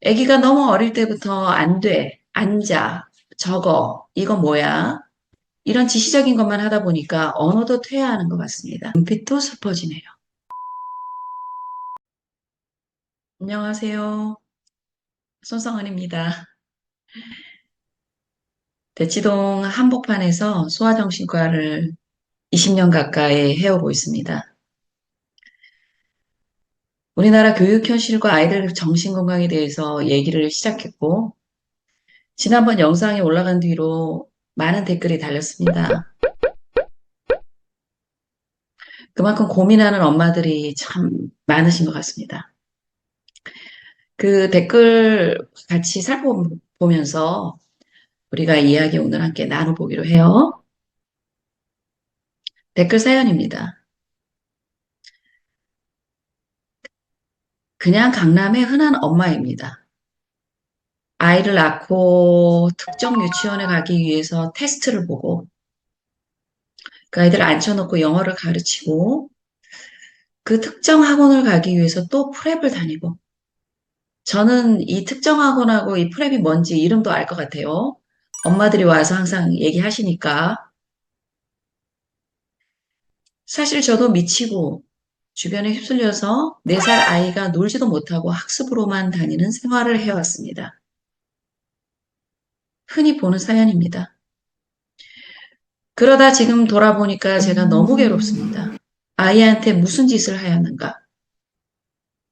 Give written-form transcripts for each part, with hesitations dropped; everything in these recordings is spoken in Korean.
아기가 너무 어릴 때부터 안 돼, 앉아, 적어, 이거 뭐야? 이런 지시적인 것만 하다 보니까 언어도 퇴화하는 것 같습니다. 눈빛도 슬퍼지네요. 안녕하세요. 손성은입니다. 대치동 한복판에서 소아정신과를 20년 가까이 해오고 있습니다. 우리나라 교육 현실과 아이들 정신건강에 대해서 얘기를 시작했고, 지난번 영상이 올라간 뒤로 많은 댓글이 달렸습니다. 그만큼 고민하는 엄마들이 참 많으신 것 같습니다. 그 댓글 같이 살펴보면서 우리가 이야기 오늘 함께 나눠보기로 해요. 댓글 사연입니다. 그냥 강남의 흔한 엄마입니다. 아이를 낳고 특정 유치원에 가기 위해서 테스트를 보고 그 아이들을 앉혀놓고 영어를 가르치고 그 특정 학원을 가기 위해서 또 프랩을 다니고 저는 이 특정 학원하고 이 프랩이 뭔지 이름도 알 것 같아요. 엄마들이 와서 항상 얘기하시니까 사실 저도 미치고 주변에 휩쓸려서 4살 아이가 놀지도 못하고 학습으로만 다니는 생활을 해왔습니다. 흔히 보는 사연입니다. 그러다 지금 돌아보니까 제가 너무 괴롭습니다. 아이한테 무슨 짓을 하였는가?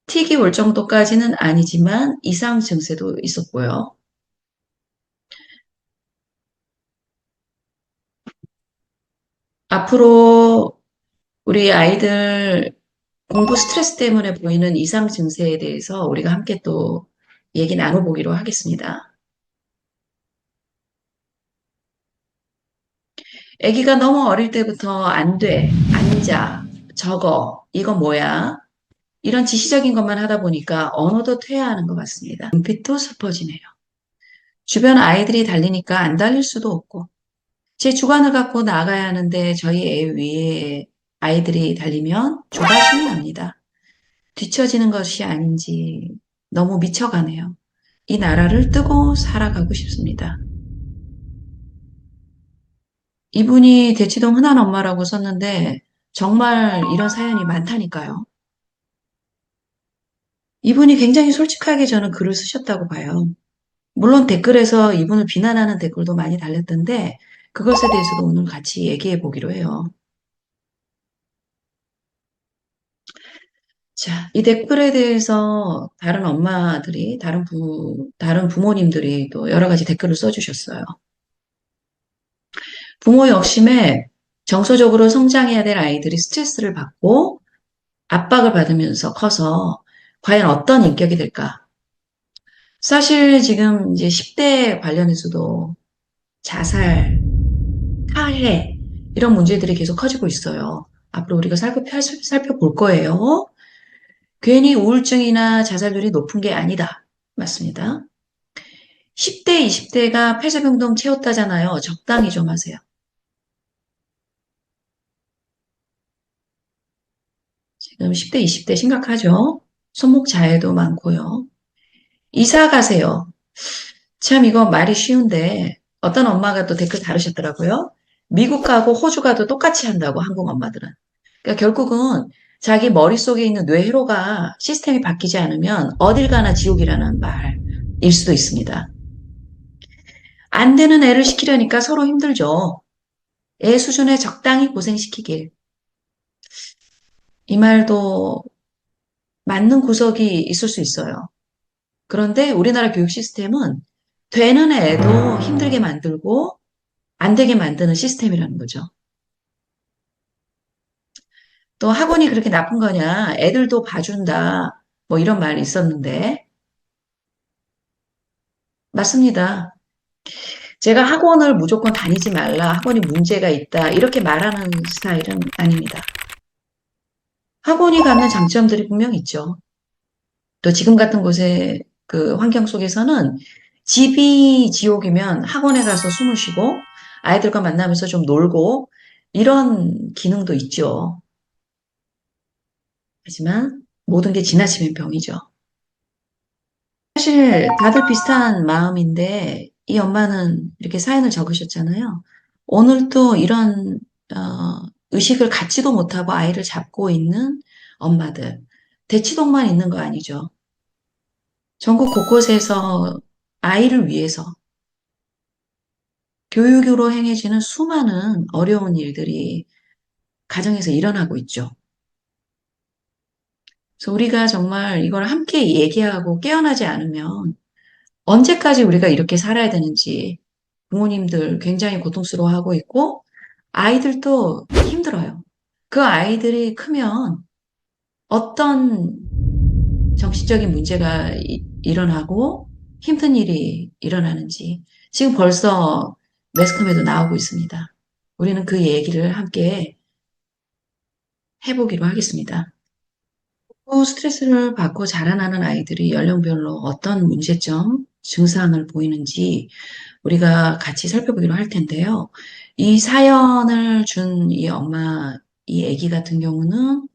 틱이 올 정도까지는 아니지만 이상 증세도 있었고요. 앞으로 우리 아이들 공부 스트레스 때문에 보이는 이상 증세에 대해서 우리가 함께 또 얘기 나눠보기로 하겠습니다. 아기가 너무 어릴 때부터 안 돼, 앉아, 적어, 이거 뭐야? 이런 지시적인 것만 하다 보니까 언어도 퇴화하는 것 같습니다. 눈빛도 슬퍼지네요. 주변 아이들이 달리니까 안 달릴 수도 없고, 제 주관을 갖고 나가야 하는데 저희 애 위에 아이들이 달리면 조바심이 납니다. 뒤처지는 것이 아닌지 너무 미쳐가네요. 이 나라를 뜨고 살아가고 싶습니다. 이분이 대치동 흔한 엄마라고 썼는데 정말 이런 사연이 많다니까요. 이분이 굉장히 솔직하게 저는 글을 쓰셨다고 봐요. 물론 댓글에서 이분을 비난하는 댓글도 많이 달렸던데 그것에 대해서도 오늘 같이 얘기해 보기로 해요. 자, 이 댓글에 대해서 다른 엄마들이, 다른 부모님들이 또 여러 가지 댓글을 써주셨어요. 부모 욕심에 정서적으로 성장해야 될 아이들이 스트레스를 받고 압박을 받으면서 커서 과연 어떤 인격이 될까? 사실 지금 이제 10대 관련해서도 자살, 타해, 이런 문제들이 계속 커지고 있어요. 앞으로 우리가 살펴볼 거예요. 괜히 우울증이나 자살률이 높은 게 아니다. 맞습니다. 10대, 20대가 폐쇄병동 채웠다잖아요. 적당히 좀 하세요. 지금 10대, 20대 심각하죠? 손목 자해도 많고요. 이사 가세요. 참 이거 말이 쉬운데 어떤 엄마가 또 댓글 다루셨더라고요. 미국 가고 호주 가도 똑같이 한다고 한국 엄마들은. 그러니까 결국은 자기 머릿속에 있는 뇌회로가 시스템이 바뀌지 않으면 어딜 가나 지옥이라는 말일 수도 있습니다. 안 되는 애를 시키려니까 서로 힘들죠. 애 수준에 적당히 고생시키길. 이 말도 맞는 구석이 있을 수 있어요. 그런데 우리나라 교육 시스템은 되는 애도 힘들게 만들고 안 되게 만드는 시스템이라는 거죠. 또 학원이 그렇게 나쁜 거냐? 애들도 봐준다. 뭐 이런 말이 있었는데 맞습니다. 제가 학원을 무조건 다니지 말라. 학원이 문제가 있다. 이렇게 말하는 스타일은 아닙니다. 학원이 갖는 장점들이 분명 있죠. 또 지금 같은 곳에 그 환경 속에서는 집이 지옥이면 학원에 가서 숨을 쉬고 아이들과 만나면서 좀 놀고 이런 기능도 있죠. 하지만 모든 게 지나치면 병이죠. 사실 다들 비슷한 마음인데 이 엄마는 이렇게 사연을 적으셨잖아요. 오늘 또 이런 의식을 갖지도 못하고 아이를 잡고 있는 엄마들. 대치동만 있는 거 아니죠. 전국 곳곳에서 아이를 위해서 교육으로 행해지는 수많은 어려운 일들이 가정에서 일어나고 있죠. 그래서 우리가 정말 이걸 함께 얘기하고 깨어나지 않으면 언제까지 우리가 이렇게 살아야 되는지 부모님들 굉장히 고통스러워하고 있고 아이들도 힘들어요. 그 아이들이 크면 어떤 정신적인 문제가 일어나고 힘든 일이 일어나는지 지금 벌써 매스컴에도 나오고 있습니다. 우리는 그 얘기를 함께 해보기로 하겠습니다. 또 스트레스를 받고 자라나는 아이들이 연령별로 어떤 문제점, 증상을 보이는지 우리가 같이 살펴보기로 할 텐데요. 이 사연을 준 이 엄마, 이 아기 같은 경우는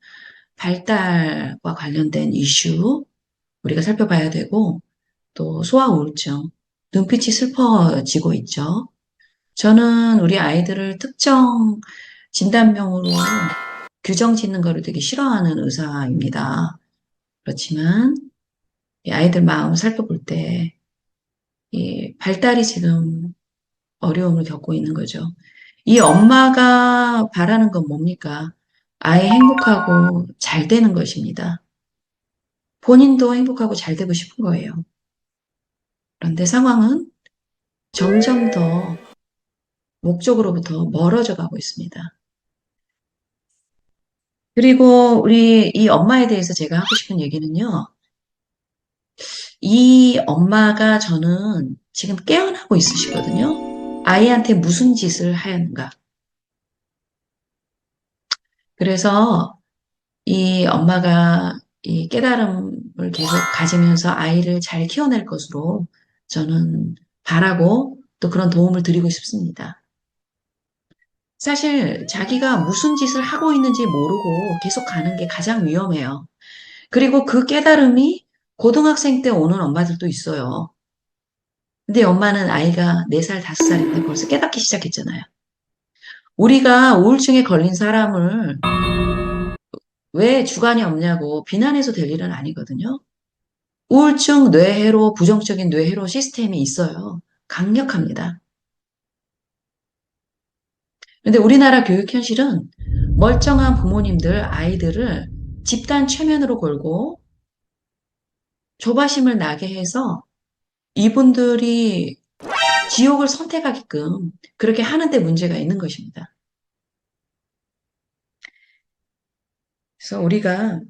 발달과 관련된 이슈 우리가 살펴봐야 되고 또 소아 우울증, 눈빛이 슬퍼지고 있죠. 저는 우리 아이들을 특정 진단명으로 규정 짓는 거를 되게 싫어하는 의사입니다. 그렇지만 이 아이들 마음 살펴볼 때 이 발달이 지금 어려움을 겪고 있는 거죠. 이 엄마가 바라는 건 뭡니까? 아이 행복하고 잘 되는 것입니다. 본인도 행복하고 잘 되고 싶은 거예요. 그런데 상황은 점점 더 목적으로부터 멀어져 가고 있습니다. 그리고 우리 이 엄마에 대해서 제가 하고 싶은 얘기는요. 이 엄마가 저는 지금 깨어나고 있으시거든요. 아이한테 무슨 짓을 하였는가. 그래서 이 엄마가 이 깨달음을 계속 가지면서 아이를 잘 키워낼 것으로 저는 바라고 또 그런 도움을 드리고 싶습니다. 사실 자기가 무슨 짓을 하고 있는지 모르고 계속 가는 게 가장 위험해요. 그리고 그 깨달음이 고등학생 때 오는 엄마들도 있어요. 근데 엄마는 아이가 4살, 5살인데 벌써 깨닫기 시작했잖아요. 우리가 우울증에 걸린 사람을 왜 주관이 없냐고 비난해서 될 일은 아니거든요. 우울증 뇌회로, 부정적인 뇌회로 시스템이 있어요. 강력합니다. 근데 우리나라 교육 현실은 멀쩡한 부모님들, 아이들을 집단 최면으로 걸고 조바심을 나게 해서 이분들이 지옥을 선택하게끔 그렇게 하는데 문제가 있는 것입니다. 그래서 우리가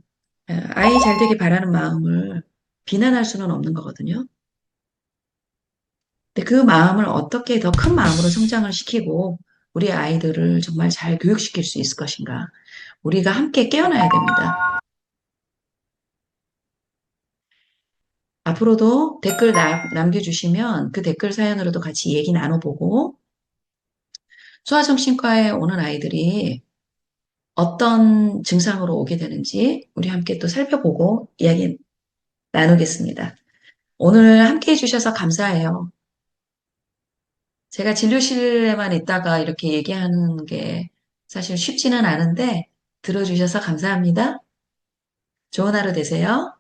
아이 잘 되길 바라는 마음을 비난할 수는 없는 거거든요. 근데 그 마음을 어떻게 더 큰 마음으로 성장을 시키고 우리 아이들을 정말 잘 교육시킬 수 있을 것인가. 우리가 함께 깨어나야 됩니다. 앞으로도 댓글 남겨주시면 그 댓글 사연으로도 같이 얘기 나눠보고 소아정신과에 오는 아이들이 어떤 증상으로 오게 되는지 우리 함께 또 살펴보고 이야기 나누겠습니다. 오늘 함께 해주셔서 감사해요. 제가 진료실에만 있다가 이렇게 얘기하는 게 사실 쉽지는 않은데 들어주셔서 감사합니다. 좋은 하루 되세요.